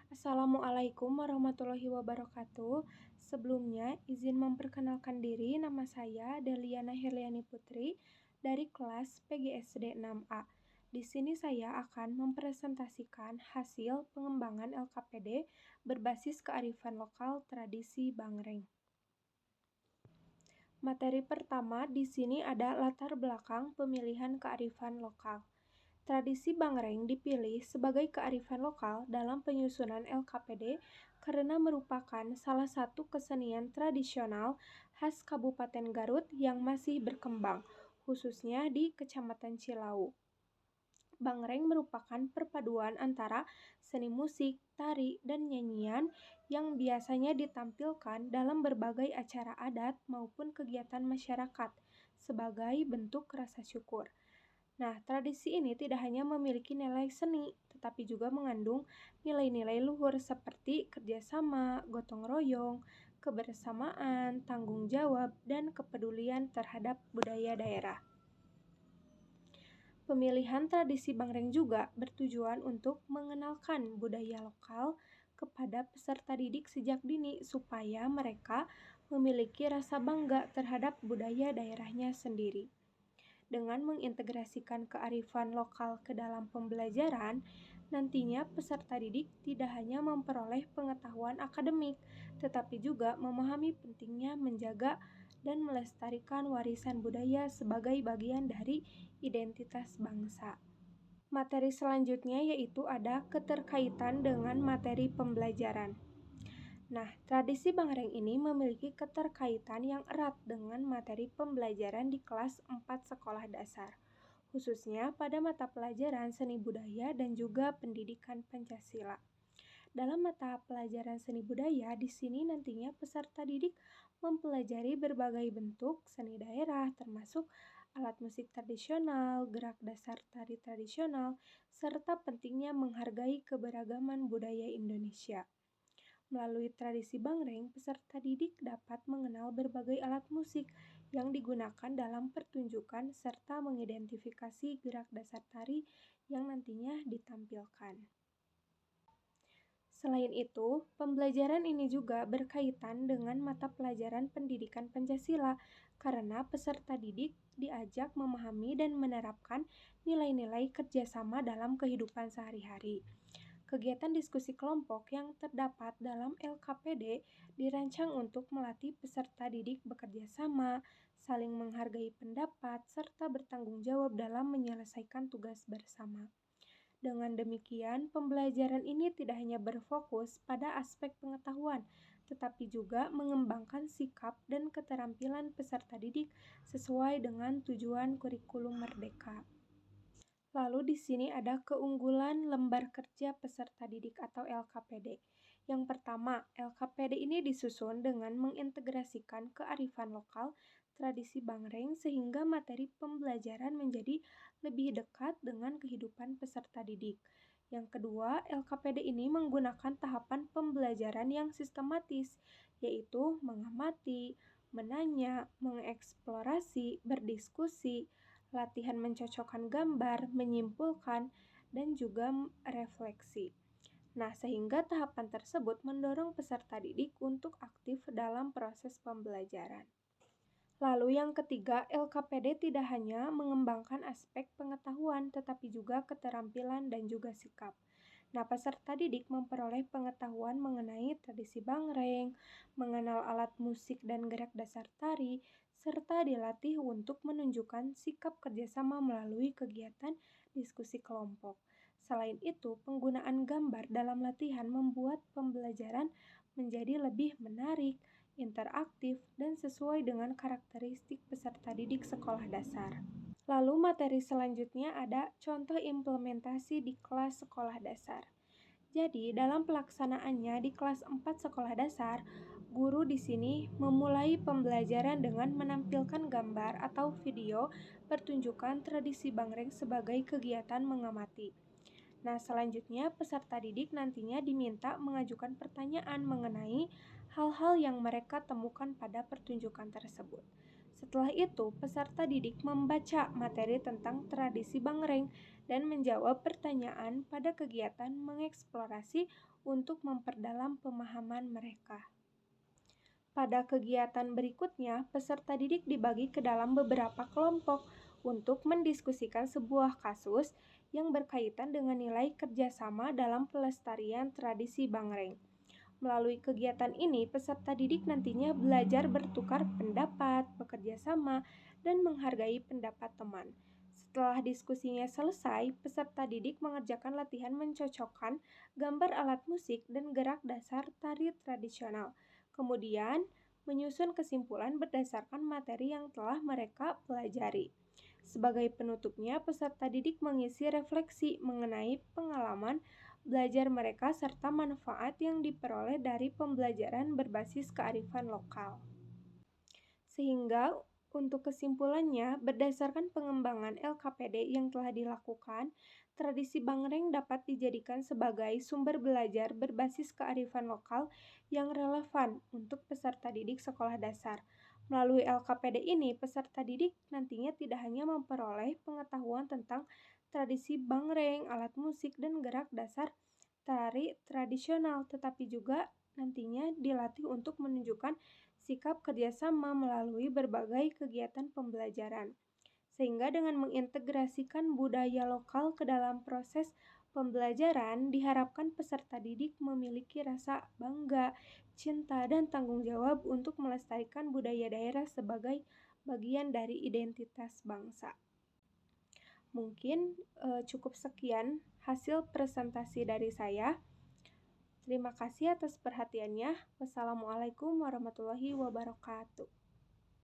Assalamualaikum warahmatullahi wabarakatuh. Sebelumnya, izin memperkenalkan diri, nama saya Deliana Herliani Putri dari kelas PGSD 6A. Di sini saya akan mempresentasikan hasil pengembangan LKPD berbasis kearifan lokal tradisi Bangreng. Materi pertama di sini ada latar belakang pemilihan kearifan lokal. Tradisi Bangreng dipilih sebagai kearifan lokal dalam penyusunan LKPD karena merupakan salah satu kesenian tradisional khas Kabupaten Garut yang masih berkembang, khususnya di Kecamatan Cilau. Bangreng merupakan perpaduan antara seni musik, tari, dan nyanyian yang biasanya ditampilkan dalam berbagai acara adat maupun kegiatan masyarakat sebagai bentuk rasa syukur. Nah, tradisi ini tidak hanya memiliki nilai seni, tetapi juga mengandung nilai-nilai luhur seperti kerjasama, gotong royong, kebersamaan, tanggung jawab, dan kepedulian terhadap budaya daerah. Pemilihan tradisi Bangreng juga bertujuan untuk mengenalkan budaya lokal kepada peserta didik sejak dini supaya mereka memiliki rasa bangga terhadap budaya daerahnya sendiri. Dengan mengintegrasikan kearifan lokal ke dalam pembelajaran, nantinya peserta didik tidak hanya memperoleh pengetahuan akademik, tetapi juga memahami pentingnya menjaga dan melestarikan warisan budaya sebagai bagian dari identitas bangsa. Materi selanjutnya yaitu ada keterkaitan dengan materi pembelajaran. Nah, tradisi Bangreng ini memiliki keterkaitan yang erat dengan materi pembelajaran di kelas 4 sekolah dasar, khususnya pada mata pelajaran seni budaya dan juga pendidikan Pancasila. Dalam mata pelajaran seni budaya, di sini nantinya peserta didik mempelajari berbagai bentuk seni daerah, termasuk alat musik tradisional, gerak dasar tari tradisional, serta pentingnya menghargai keberagaman budaya Indonesia. Melalui tradisi Bangreng, peserta didik dapat mengenal berbagai alat musik yang digunakan dalam pertunjukan serta mengidentifikasi gerak dasar tari yang nantinya ditampilkan. Selain itu, pembelajaran ini juga berkaitan dengan mata pelajaran pendidikan Pancasila karena peserta didik diajak memahami dan menerapkan nilai-nilai kerjasama dalam kehidupan sehari-hari. Kegiatan diskusi kelompok yang terdapat dalam LKPD dirancang untuk melatih peserta didik bekerja sama, saling menghargai pendapat, serta bertanggung jawab dalam menyelesaikan tugas bersama. Dengan demikian, pembelajaran ini tidak hanya berfokus pada aspek pengetahuan, tetapi juga mengembangkan sikap dan keterampilan peserta didik sesuai dengan tujuan kurikulum merdeka. Lalu di sini ada keunggulan lembar kerja peserta didik atau LKPD. Yang pertama, LKPD ini disusun dengan mengintegrasikan kearifan lokal tradisi Bangreng sehingga materi pembelajaran menjadi lebih dekat dengan kehidupan peserta didik. Yang kedua, LKPD ini menggunakan tahapan pembelajaran yang sistematis, yaitu mengamati, menanya, mengeksplorasi, berdiskusi, latihan mencocokkan gambar, menyimpulkan, dan juga refleksi. Nah, sehingga tahapan tersebut mendorong peserta didik untuk aktif dalam proses pembelajaran. Lalu yang ketiga, LKPD tidak hanya mengembangkan aspek pengetahuan, tetapi juga keterampilan dan juga sikap. Nah, peserta didik memperoleh pengetahuan mengenai tradisi Bangreng, mengenal alat musik dan gerak dasar tari, serta dilatih untuk menunjukkan sikap kerjasama melalui kegiatan diskusi kelompok. Selain itu, penggunaan gambar dalam latihan membuat pembelajaran menjadi lebih menarik, interaktif, dan sesuai dengan karakteristik peserta didik sekolah dasar. Lalu materi selanjutnya ada contoh implementasi di kelas sekolah dasar. Jadi, dalam pelaksanaannya di kelas 4 sekolah dasar, guru di sini memulai pembelajaran dengan menampilkan gambar atau video pertunjukan tradisi Bangreng sebagai kegiatan mengamati. Nah, selanjutnya peserta didik nantinya diminta mengajukan pertanyaan mengenai hal-hal yang mereka temukan pada pertunjukan tersebut. Setelah itu, peserta didik membaca materi tentang tradisi Bangreng dan menjawab pertanyaan pada kegiatan mengeksplorasi untuk memperdalam pemahaman mereka. Pada kegiatan berikutnya, peserta didik dibagi ke dalam beberapa kelompok untuk mendiskusikan sebuah kasus yang berkaitan dengan nilai kerjasama dalam pelestarian tradisi Bangreng. Melalui kegiatan ini, peserta didik nantinya belajar bertukar pendapat, bekerja sama, dan menghargai pendapat teman. Setelah diskusinya selesai, peserta didik mengerjakan latihan mencocokkan gambar alat musik dan gerak dasar tari tradisional. Kemudian, menyusun kesimpulan berdasarkan materi yang telah mereka pelajari. Sebagai penutupnya, peserta didik mengisi refleksi mengenai pengalaman belajar mereka serta manfaat yang diperoleh dari pembelajaran berbasis kearifan lokal. Sehingga untuk kesimpulannya, berdasarkan pengembangan LKPD yang telah dilakukan, tradisi Bangreng dapat dijadikan sebagai sumber belajar berbasis kearifan lokal yang relevan untuk peserta didik sekolah dasar. Melalui LKPD ini, peserta didik nantinya tidak hanya memperoleh pengetahuan tentang tradisi Bangreng, alat musik, dan gerak dasar tari tradisional, tetapi juga nantinya dilatih untuk menunjukkan sikap kerjasama melalui berbagai kegiatan pembelajaran. Sehingga dengan mengintegrasikan budaya lokal ke dalam proses pembelajaran, diharapkan peserta didik memiliki rasa bangga, cinta, dan tanggung jawab untuk melestarikan budaya daerah sebagai bagian dari identitas bangsa. Mungkin cukup sekian hasil presentasi dari saya. Terima kasih atas perhatiannya. Wassalamualaikum warahmatullahi wabarakatuh.